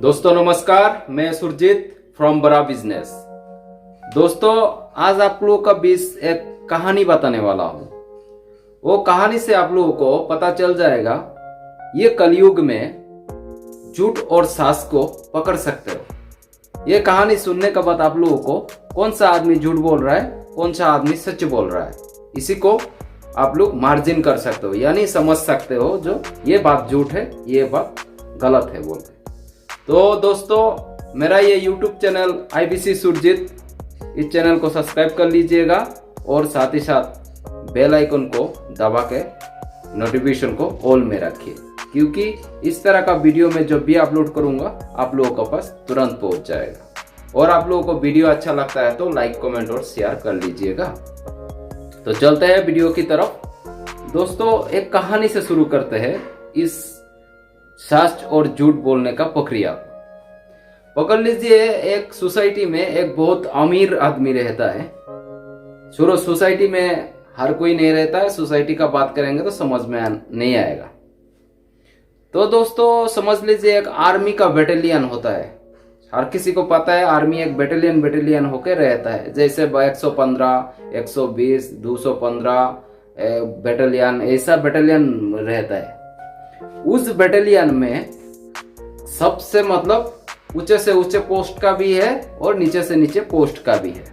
दोस्तों नमस्कार, मैं सुरजीत फ्रॉम बड़ा बिजनेस। दोस्तों आज आप लोगों का बीच एक कहानी बताने वाला हूँ। वो कहानी से आप लोगों को पता चल जाएगा ये कलयुग में झूठ और सास को पकड़ सकते हो। ये कहानी सुनने के बाद आप लोगों को कौन सा आदमी झूठ बोल रहा है, कौन सा आदमी सच बोल रहा है, इसी को आप लोग मार्जिन कर सकते हो, यानी समझ सकते हो जो ये बात झूठ है, ये बात गलत है बोल के। तो दोस्तों मेरा ये YouTube चैनल IBC सुरजीत, इस चैनल को सब्सक्राइब कर लीजिएगा और साथ ही साथ बेल आइकन को दबा के नोटिफिकेशन को ऑल में रखिए, क्योंकि इस तरह का वीडियो मैं जब भी अपलोड करूंगा आप लोगों के पास तुरंत पहुंच जाएगा। और आप लोगों को वीडियो अच्छा लगता है तो लाइक, कमेंट और शेयर कर लीजिएगा। तो चलते हैं वीडियो की तरफ। दोस्तों एक कहानी से शुरू करते हैं इस सच और झूठ बोलने का प्रक्रिया। पकड़ लीजिए एक सोसाइटी में एक बहुत अमीर आदमी रहता है। शुरू सोसाइटी में हर कोई नहीं रहता है, सोसाइटी का बात करेंगे तो समझ में नहीं आएगा। तो दोस्तों समझ लीजिए एक आर्मी का बैटेलियन होता है। हर किसी को पता है आर्मी एक बैटेलियन होकर रहता है, जैसे 115, 120, 215 बैटेलियन, ऐसा बैटेलियन रहता है। उस बैटेलियन में सबसे मतलब ऊंचे से ऊंचे पोस्ट का भी है और नीचे से नीचे पोस्ट का भी है।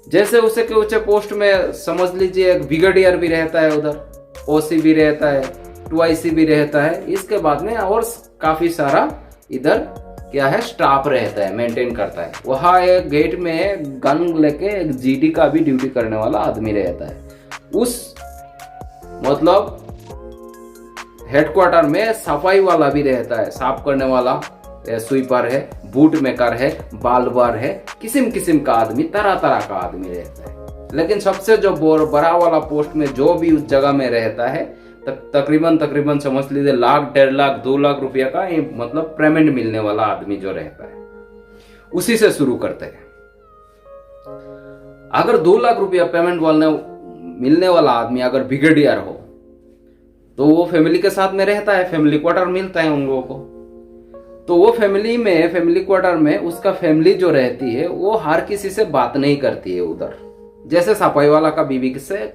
जैसे उसे के ऊंचे पोस्ट में समझ लीजिए एक ब्रिगेडियर भी रहता है, उधर OC भी रहता है, 2IC भी रहता है। इसके बाद में और काफी सारा इधर क्या है स्टाफ रहता है, मेंटेन करता है। वहां एक गेट में गन लेके एक GD का भी ड्यूटी करने वाला आदमी रहता है। उस मतलब हेडक्वार्टर में सफाई वाला भी रहता है, साफ करने वाला स्वीपर है, बूट मेकर है, बालवर है, किस्म किस्म का आदमी, तरह तरह का आदमी रहता है। लेकिन सबसे जो बड़ा वाला पोस्ट में जो भी उस जगह में रहता है तकरीबन समझ लीजिए लाख, 1.5 लाख, 2 लाख रुपया का मतलब पेमेंट मिलने वाला आदमी जो रहता है, उसी से शुरू करते हैं। अगर 2 लाख रुपया पेमेंट मिलने वाला आदमी अगर ब्रिगेडियर हो तो वो फैमिली के साथ में रहता है, फैमिली क्वार्टर मिलता है उन लोगों को। तो वो फैमिली क्वार्टर में उसका फैमिली जो रहती है वो हर किसी से बात नहीं करती है उधर। जैसे सफाई वाला का बीवी से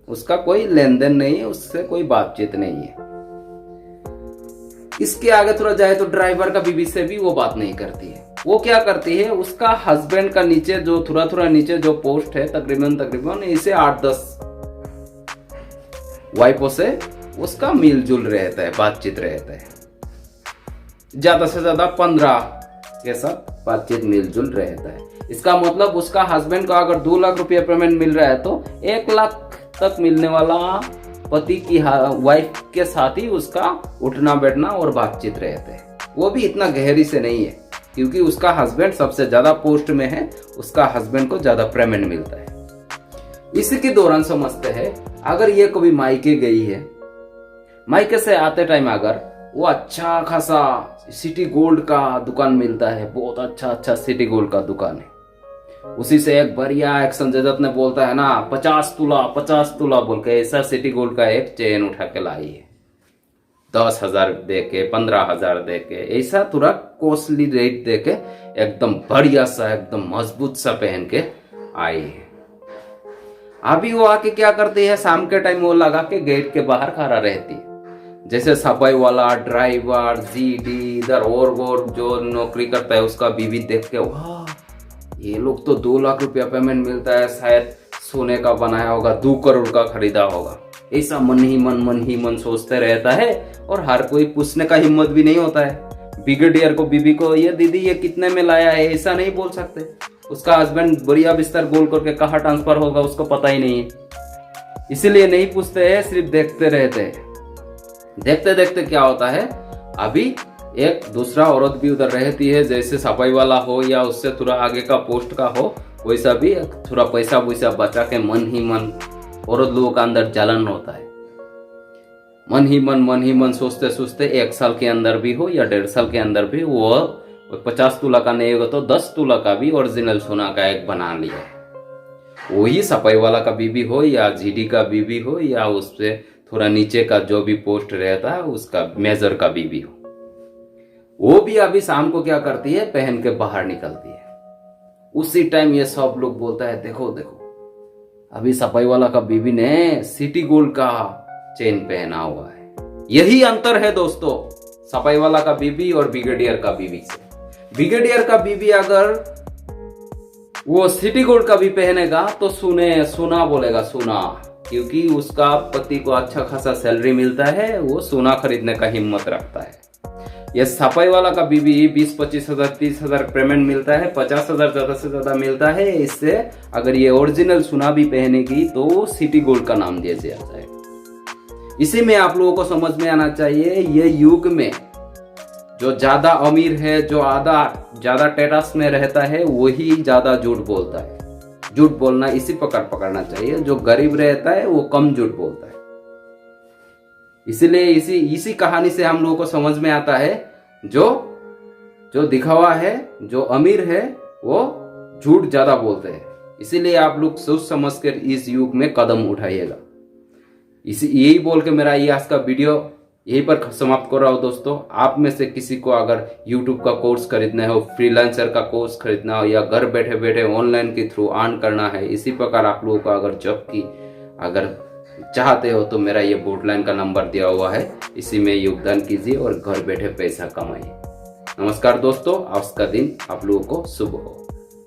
उसका कोई लेन देन नहीं है, उससे कोई बातचीत नहीं है। इसके आगे थोड़ा जाए तो ड्राइवर का बीवी से भी वो बात नहीं करती है। वो क्या करती है, उसका हस्बैंड का नीचे जो थोड़ा नीचे जो पोस्ट है तकरीबन इसे 8-10 वाइफों से उसका मिलजुल रहता है, बातचीत रहता है। ज्यादा से ज्यादा 15 के साथ बातचीत मिलजुल रहता है। इसका मतलब उसका हस्बैंड को अगर 2 लाख रुपया पेमेंट मिल रहा है तो 1 लाख तक मिलने वाला पति की वाइफ के साथ ही उसका उठना बैठना और बातचीत रहते हैं। वो भी इतना गहरी से नहीं है, क्योंकि उसका हस्बैंड सबसे ज्यादा पोस्ट में है, उसका हस्बैंड को ज्यादा पेमेंट मिलता है। इसी के दौरान समझते हैं अगर ये कभी मायके गई है, मायके से आते टाइम अगर वो अच्छा खासा सिटी गोल्ड का दुकान मिलता है, बहुत अच्छा सिटी गोल्ड का दुकान है, उसी से एक बढ़िया एक्शन जजत ने बोलता है ना 50 तुला बोल के ऐसा सिटी गोल्ड का एक चेन उठा के लाई है, 10,000 दे के, 15,000 दे के, ऐसा थोड़ा कॉस्टली रेट दे के एकदम बढ़िया सा एकदम मजबूत सा पहन के आई है। अभी वो आके क्या करती है, शाम के टाइम वो लगा के गेट के बाहर खड़ा रहती है। जैसे सफाई वाला, ड्राइवर, GD इधर और जो नौकरी करता है उसका बीवी देख के वाह ये लोग तो 2 लाख रुपया पेमेंट मिलता है, शायद सोने का बनाया होगा, 2 करोड़ का खरीदा होगा, ऐसा मन ही मन सोचते रहता है। और हर कोई पूछने का हिम्मत भी नहीं होता है। ब्रिगेडियर को बीवी को ये दीदी ये कितने में लाया है ऐसा नहीं बोल सकते। उसका हस्बैंड बढ़िया बिस्तर गोल करके कहाँ ट्रांसफर होगा उसको पता ही नहीं है, इसीलिए नहीं पूछते हैं, सिर्फ देखते रहते हैं। देखते देखते क्या होता है, अभी एक दूसरा औरत भी उधर रहती है, जैसे सफाई वाला हो या उससे थोड़ा आगे का पोस्ट का हो, वैसा भी थोड़ा पैसा वैसा बचा के मन ही मन औरत लोगों का अंदर जलन होता है। मन ही मन सोचते सोचते 1 साल के अंदर भी हो या 1.5 साल के अंदर भी वो 50 तुला का नहीं होगा तो 10 तुला का भी ओरिजिनल सोना का एक बना लिया है। वही सफाई वाला का बीबी हो या GD का बीबी हो या उससे थोड़ा नीचे का जो भी पोस्ट रहता है उसका मेजर का बीबी हो, वो भी अभी शाम को क्या करती है, पहन के बाहर निकलती है। उसी टाइम ये सब लोग बोलता है देखो देखो अभी सफाई वाला का बीवी ने सिटी गोल्ड का चेन पहना हुआ है। यही अंतर है दोस्तों सफाई वाला का बीवी और ब्रिगेडियर का बीवी से। ब्रिगेडियर का बीवी अगर वो सिटी गोल्ड का भी पहनेगा तो सुना बोलेगा, सुना, क्योंकि उसका पति को अच्छा खासा सैलरी मिलता है, वो सोना खरीदने का हिम्मत रखता है। ये सफाई वाला का बीवी 20-25 हजार 30 हजार पेमेंट मिलता है, 50 हजार ज्यादा से ज्यादा मिलता है। इससे अगर ये ओरिजिनल सोना भी पहनेगी तो सिटी गोल्ड का नाम दिया जाता है। इसी में आप लोगों को समझ में आना चाहिए, ये युग में जो ज्यादा अमीर है, जो ज्यादा स्टेटस में रहता है, वही ज्यादा झूठ बोलता है। झूठ बोलना इसी प्रकार पकड़ना चाहिए, जो गरीब रहता है वो कम झूठ बोलता है। इसीलिए इसी कहानी से हम लोगों को समझ में आता है जो दिखावा है, जो अमीर है वो झूठ ज्यादा बोलते हैं। इसीलिए आप लोग सोच समझ कर इस युग में कदम उठाइएगा। यही बोल के मेरा ये आज का वीडियो यहीं पर समाप्त कर रहा हूँ दोस्तों। आप में से किसी को अगर YouTube का कोर्स खरीदना हो, फ्रीलांसर का कोर्स खरीदना हो, या घर बैठे बैठे ऑनलाइन के थ्रू अर्न करना है, इसी प्रकार आप लोगों को अगर जॉब की अगर चाहते हो तो मेरा ये बोर्डलाइन का नंबर दिया हुआ है, इसी में योगदान कीजिए और घर बैठे पैसा कमाइए। नमस्कार दोस्तों, आज का दिन आप लोगों को शुभ हो।